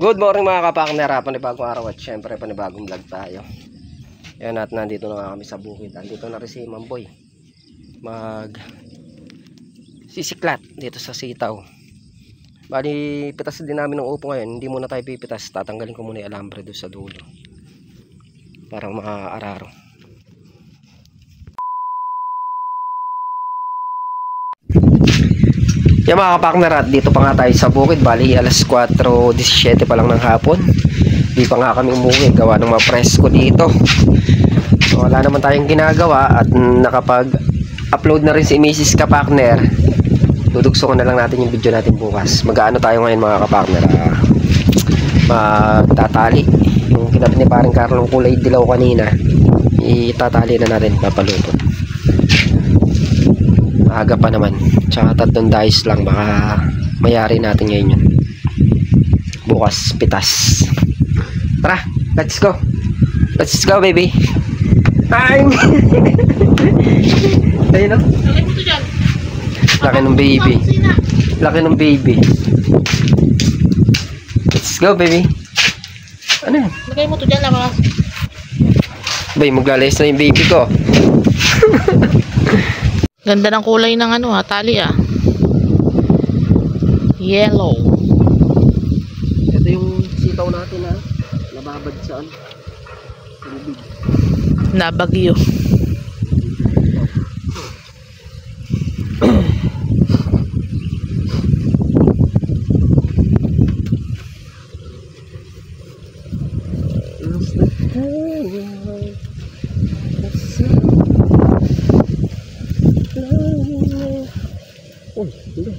Good morning mga kapakner, panibagong araw at syempre panibagong vlog tayo. Ayan at nandito na kami sa bukid. Nandito na rin si Mamboy mag sisiklat dito sa sitaw. Bali pitas din namin ng upo ngayon. Hindi muna tayo pipitas, tatanggalin ko muna yung alambre doon sa dulo para maaararo. Yan mga kapakner, at dito pa nga tayo sa bukid. Bali alas 4:17 pa lang ng hapon. Di pa nga kami umuwi gawa ng mapresko dito. So, wala naman tayong ginagawa at nakapag-upload na rin si Mrs. Kapakner. Dudugso ko na lang natin yung video natin bukas. Mag-aano tayo ngayon mga kapakner, magtatali yung kinabit ni parang Carlo kulay dilaw kanina. Itatali na natin, papaluto. Aga pa naman, tsaka 3 dice lang, baka mayari natin ngayon yun. Bukas pitas. Tara, let's go baby. Time. Ayun o, laki ng baby. Let's go baby. Ano yan? Lagay mo to dyan lang. Bay, maglalayas na yung baby ko. Ganda ng kulay ng tali yellow. Ito yung sitaw natin nababad saan? Sa bibig. Nabagyo. Oh, hindi.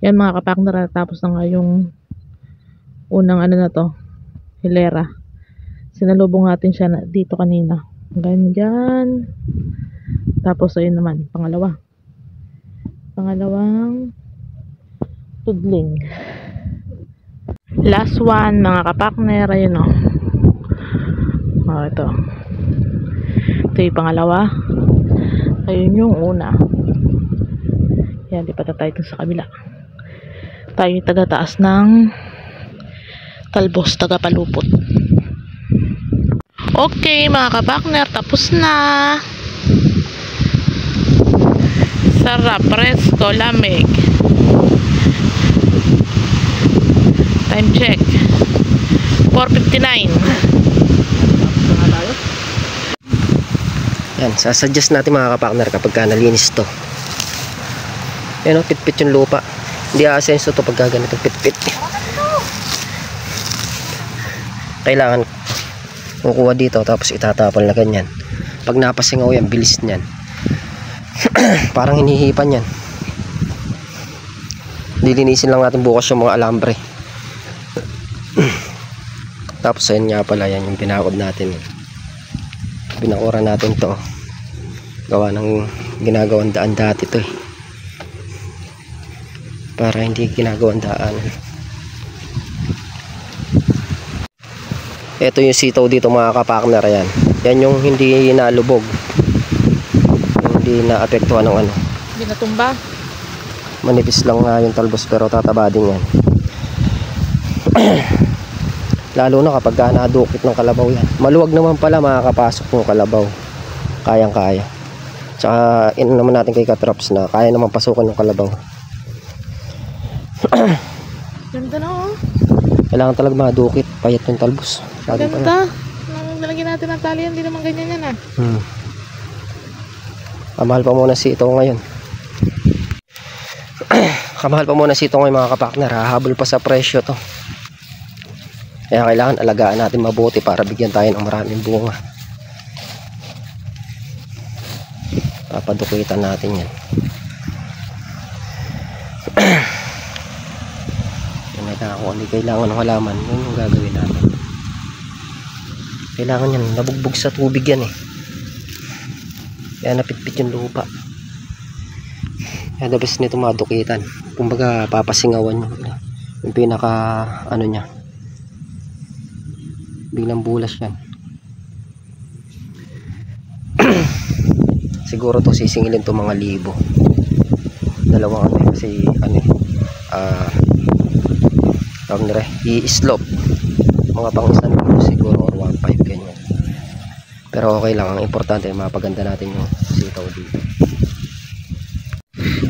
Yan mga kapakner, tapos na nga yung unang ano na to, hilera. Sinalubong natin siya dito kanina. Ganyan. Tapos ayun naman, pangalawang tudling. Last one mga kapakner, ayun o. Ito. Ito yung pangalawa. Ayun yung una. Yan, lipat na tayo dun sa kabila. Tayo yung taga-taas ng talbos, taga-palupot. Okay mga kapakner, tapos na. Sarap, presko, lamig. Time check 4:59. Yan, sasuggest natin mga kapakner kapag ka nalinis to. Yan o, pitpit yung lupa. Hindi aasenso to pag ganitong pitpit. Kailangan kukuha dito tapos itatapal na ganyan. Pag napasingaw yan, bilis niyan. Parang hinihipan yan. Lilinisin lang natin bukas yung mga alambre. Tapos ayun nga pala, yan yung binakod natin. Binakura natin to. Gawa ng ginagawang daan dati to eh. Para hindi ginagawang daan. Ito yung sitaw dito mga kapakner, yan. Yan yung hindi nalubog. Yung hindi naapektuhan ng ano. Hindi natumba. Manipis lang nga yung talbos pero tataba din yan. Lalo na kapag nadukit ng kalabaw yan. Maluwag naman pala makakapasok yung kalabaw. Kayang kaya. Tsaka naman natin kay Katrops na kaya naman pasukan yung kalabaw. Ganda na oh. Kailangan talaga madukit. Payat yung talbos. Ganda. Nalagyan natin ng tali yan. Hindi naman ganyan yan ah. Kamahal pa muna si ito ngayon. Kamahal pa muna si ito ngayon mga kapakner. Hahabol pa sa presyo to. Kaya kailangan alagaan natin mabuti para bigyan tayo ng maraming bunga. Papadukitan natin yan. Kung ano kailangan ng halaman, yun yung gagawin natin. Kailangan yan, nabugbog sa tubig yan eh. Kaya napitpit yung lupa. Kaya the best nito madukitan. Kumbaga papasingawan yung pinaka ano nya. Biglang bulas yan. Siguro to sisingilin to mga libo. Dalawang ano kasi ano i-slope mga pang isang siguro or 1.5 ganyan. Pero okay lang, ang importante mapaganda natin yung sitaw dito.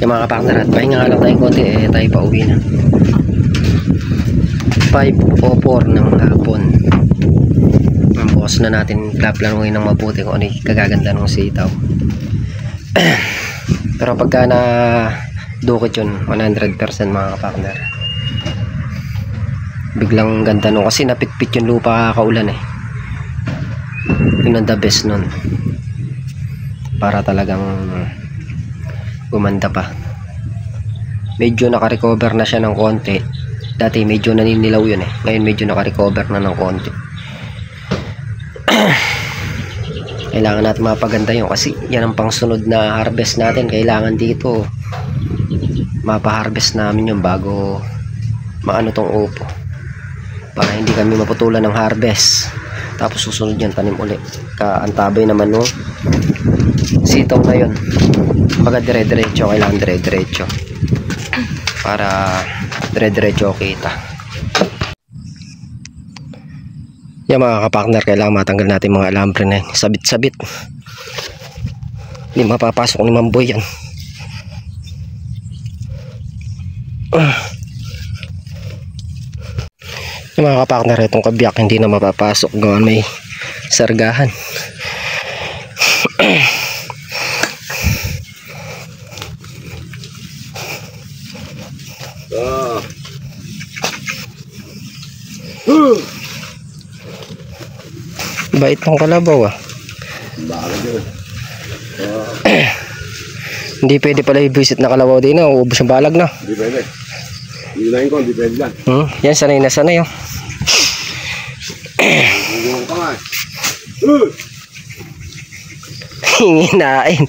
Yung mga kapakner, at pahinga nga lang tayong konti tayo pa uwi na. 5:04 ng hapon. Bukas na natin planuhin ng mabuti kung ano yung kagaganda ng sitaw. Pero pagka na dukit yun 100% mga kapakner, biglang ganda nun kasi napitpit yung lupa kakaulan eh. Yun ang the best nun para talagang gumanda pa. Medyo nakarecover na siya ng konti. Dati medyo naninilaw yun eh, ngayon medyo nakarecover na ng konti. Kailangan natin mapaganda yun kasi yan ang pangsunod na harvest natin. Kailangan dito mapaharvest namin yun bago maano tong upo, para hindi kami maputulan ng harvest. Tapos susunod yan tanim ulit. Kaantabay naman no sitaw na yun. Baga dire-diretso, kailangan dire-diretso para dire-diretso kita. Yan mga kapakner, kailangan matanggal natin mga alambre na yan. Sabit-sabit. Hindi mapapasok ni Mamboy yan. Yung mga kapakner, itong kabiyak hindi na mapapasok gawan may sargahan. Bait ng kalabaw ah. Hindi pwede pala i-visit na kalabaw din na, uubos yung balag na. Hindi pwede. Hinahin ko, hindi pwede yan. Yan, sanay na sanay oh. Hinahin pa nga eh. Hinginain.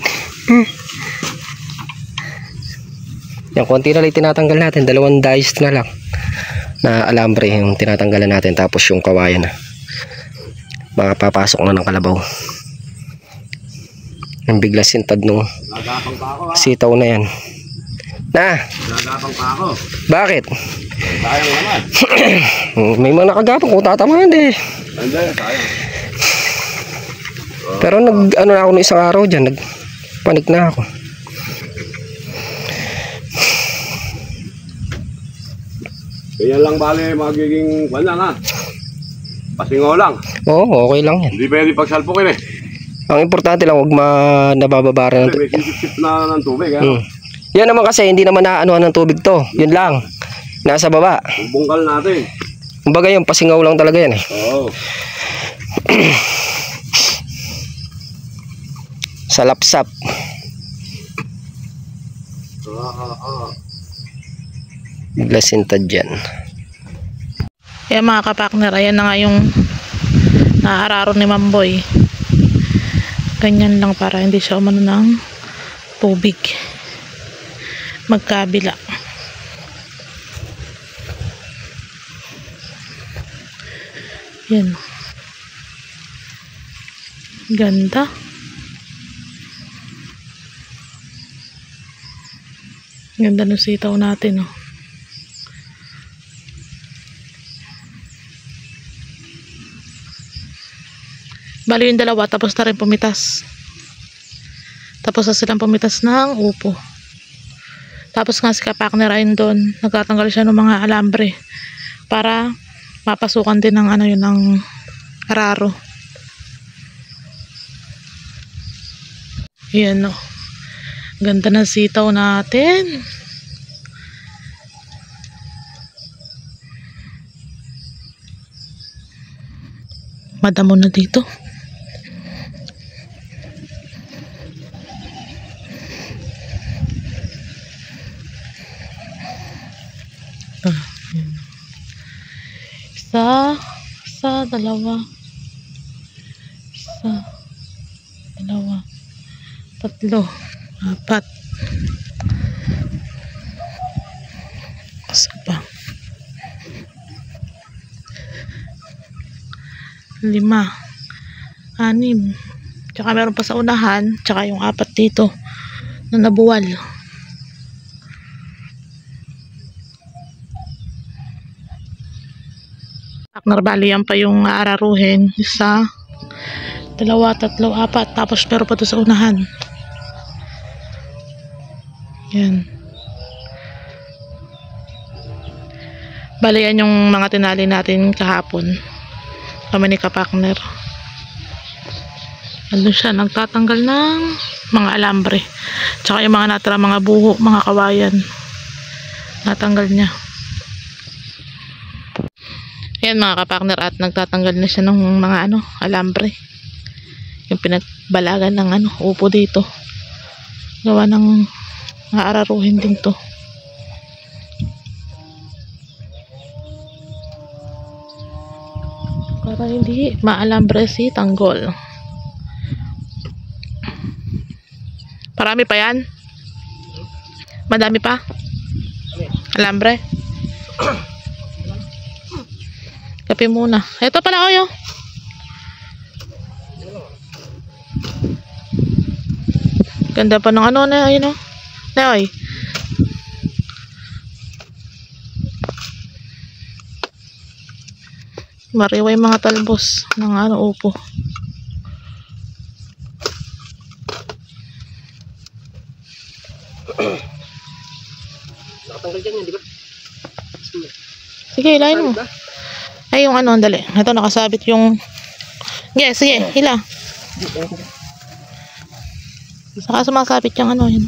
Yan, konti na lang tinatanggal natin. 2 dice na lang na alambre yung tinatanggalan natin. Tapos yung kawayan na makapapasok na ng kalabaw. Yung bigla sintad nung Nagapang pa ako ha. sitaw na yan. Na, Nagapang pa ako. bakit? Sayang naman. May mga nakagapang kung tatamaan eh. Andiyan, sayang. Pero ano na ako ng isang araw dyan, nagpanik na ako. Ganyan lang bale magiging lang ha. Pasingaw lang. Oo, okay lang yan. Hindi pwede pagsalpukin eh. Ang importante lang, huwag nabababara ng Kasi may sisip-sip na ng tubig ha. Yan naman kasi, hindi naman naanohan ng tubig to. Yun lang. Nasa baba. Bungkal natin. Kumbaga yung pasingaw lang talaga yan eh. Oo. Salapsap. Bigla sintad dyan. Kaya mga kapakner, ayan na nga yung naararo ni Mamboy. Ganyan lang para hindi siya umano ng tubig. Magkabila. Yan. Ganda. Ganda ng sitaw natin, oh. Bali yung dalawa, tapos na rin pumitas. Tapos na silang pumitas ng upo. Tapos nga si kapakner ayun doon, nagtatanggal siya ng mga alambre para mapasukan din ng ano yun, ng araro. Yan, no. Ganda ng sitaw natin. Madamo na dito. Isa, dalawa, tatlo, 4. Isa pa. 5, 6. Tsaka meron pa sa unahan, tsaka yung 4 dito na nabuwal. Partner, yan pa yung aararuhin. 1, 2, 3, 4. Tapos meron pa to sa unahan. Yan. Bali yan yung mga tinali natin kahapon. Kami ni kapakner. Ano siya, nagtatanggal ng mga alambre. Tsaka yung mga natira, mga buho, mga kawayan. Natanggal niya. Yan mga kapakner, at nagtatanggal na siya ng mga alambre. Yung pinagbalagan ng upo dito. Gawa ng aararuhin din to. Para hindi maalambre si tanggol. Parami pa yan? Madami pa? Alambre? Kape muna. Ito pala, oyo. Ganda pa ng na, ayun o. Na, oy. Mariway mga talbos ng upo. Nakatanggal dyan yan, di ba? Sige, ilayin mo. Ay, yung dali. Ito, nakasabit yung... Yeah, sige, hila. Saka sumasabit yung yun.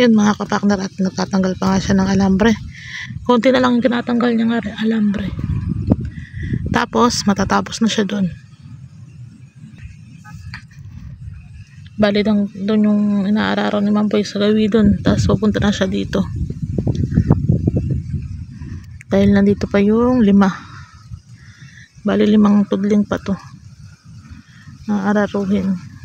Yun mga kapakner, at nagtatanggal pa nga siya ng alambre. Konti na lang yung tinatanggal niya nga alambre. Tapos, matatapos na siya dun. Bali doon yung inaararo ni Mamboy sa gawi doon. Tapos pupunta na siya dito. Dahil nandito pa yung 5. Bali 5 tudling pa to. Naararuhin.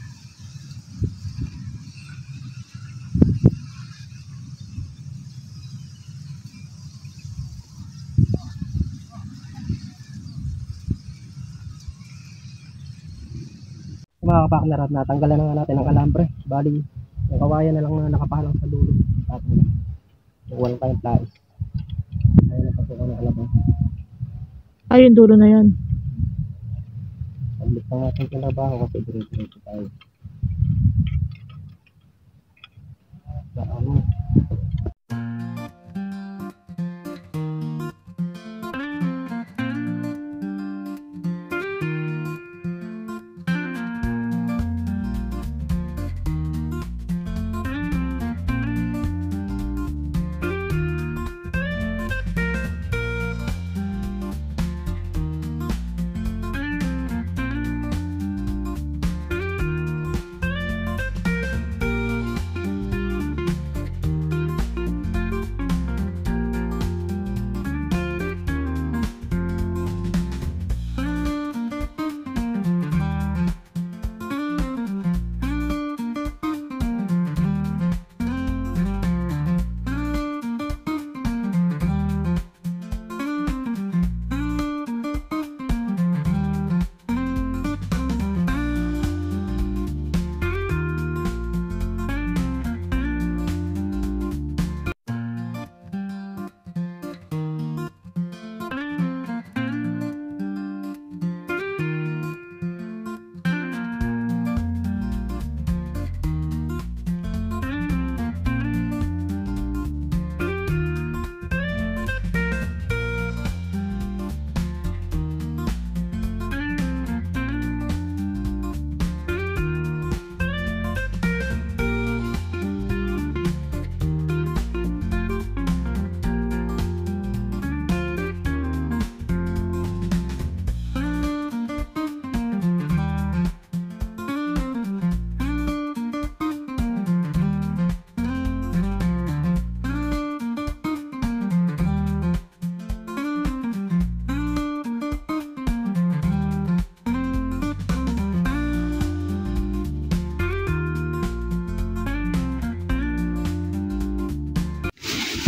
Mga kapakner, at natanggalan na nga natin ang alambre. Bali, yung kawayan na lang na nakapalang sa dulo. Tatanggal. Walang tayong plais. Ayun na pasukan ng alambre. Ay, yung dulo na yan. Paglit na natin kinabaho kasi dire-diretso tayo. Sa ano?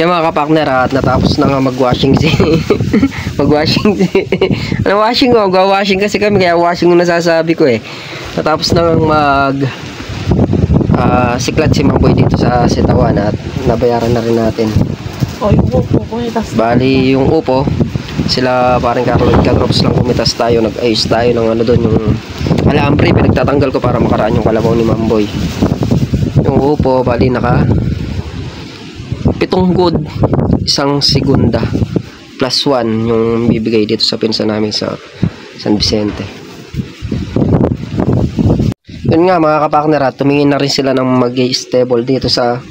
Yan mga kapakner, at natapos na nga mag-washing mag-washing ano washing ko? Mag-washing kasi kami, kaya washing yung nasasabi ko eh. Natapos na nga siklat si Mamboy dito sa sitawan at nabayaran na rin natin. O, yung upo. Bali yung upo, sila parang katrops lang kumitas tayo, nag-ayos tayo ng ano doon, yung alambre, pinagtatanggal ko para makaraan yung kalabaw ni Mamboy. Yung upo, bali naka 7 good, 1 segunda plus 1 yung bibigay dito sa pinsa namin sa San Vicente. Yun nga mga kapakner, tumingin na rin sila ng mag-stable dito sa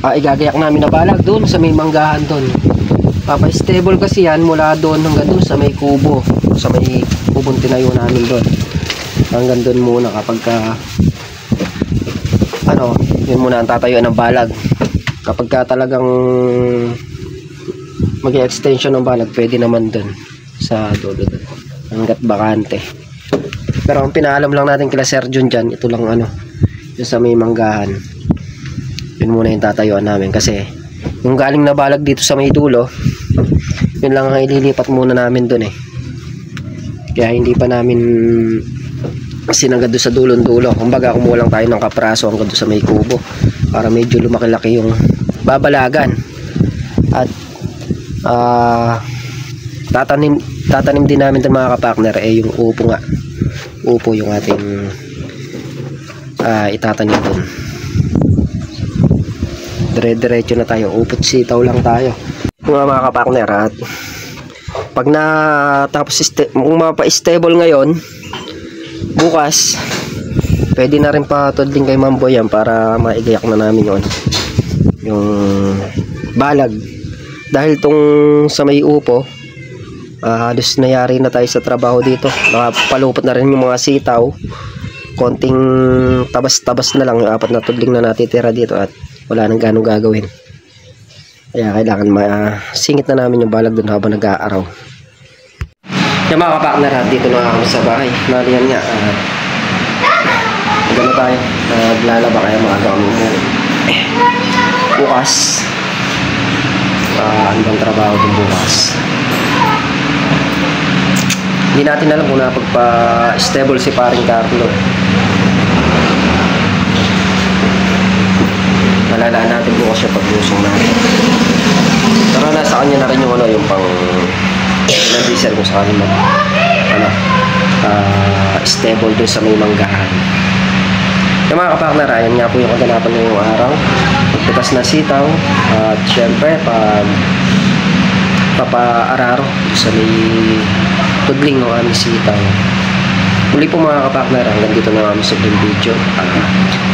igagayak namin na balag doon sa may manggahan doon. Papa-stable kasi yan mula doon hanggang doon sa may kubo, sa may kubong tinayo namin doon. Hanggang doon muna kapag yun muna ang tatayuan ng balag. Kapag talagang mag-extension ng balag, pwede naman dun sa dulo dun hanggat bakante. Pero ang pinaalam lang natin kila Sir Jun dyan, ito lang yung sa may manggahan, yun muna yung tatayuan namin. Kasi yung galing na balag dito sa may dulo, yun lang ang ililipat muna namin dun eh. Kaya hindi pa namin sinagad doon sa dulong-dulo. Kumbaga kumuha lang tayo ng kapraso hanggang doon sa may kubo para medyo lumaki-laki yung babalagan. At tatanim din namin ng mga kapakner yung upo nga. Upo yung ating itatanim doon. Dire-diretso na tayo, upot sitaw lang tayo mga kapakner. At pag natapos kung mapa-stable ngayon, bukas pwede na rin patudling kay Mamboy yan para maigayak na namin yung balag. Dahil tong sa may upo, halos nayari na tayo sa trabaho dito. Nakapalupot na rin yung mga sitaw konting tabas-tabas na lang yung 4 na tudling na natitira dito at wala nang ganong gagawin. Kaya kailangan singit na namin yung balag doon habang nag-aaraw. Yung mga kapakner, dito na kami sa bahay. Naliyan nga, gano'n tayo, naglalaba kaya maaga kami umuwi. Bukas, ano bang trabaho din bukas? Hindi natin alam kung napagpa-stable si paring Carlo. Malalaan natin bukas siya pag-usong natin. Pero nasa kanya na rin yung yung pang diesel kung saan stable doon sa may manggahan. Yung mga kapakner, ayan nga po yung kaganapan ngayong araw. Pagpitas na sitaw at syempre papaararo sa may tudling ng aming sitaw. Muli po mga kapakner, hanggang dito na kami sa video.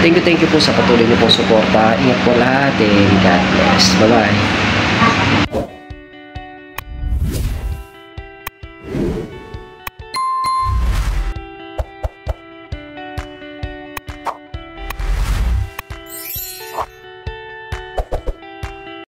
Thank you po sa patuloy niyo pong suporta. Ingat po lahat and God bless. Bye bye.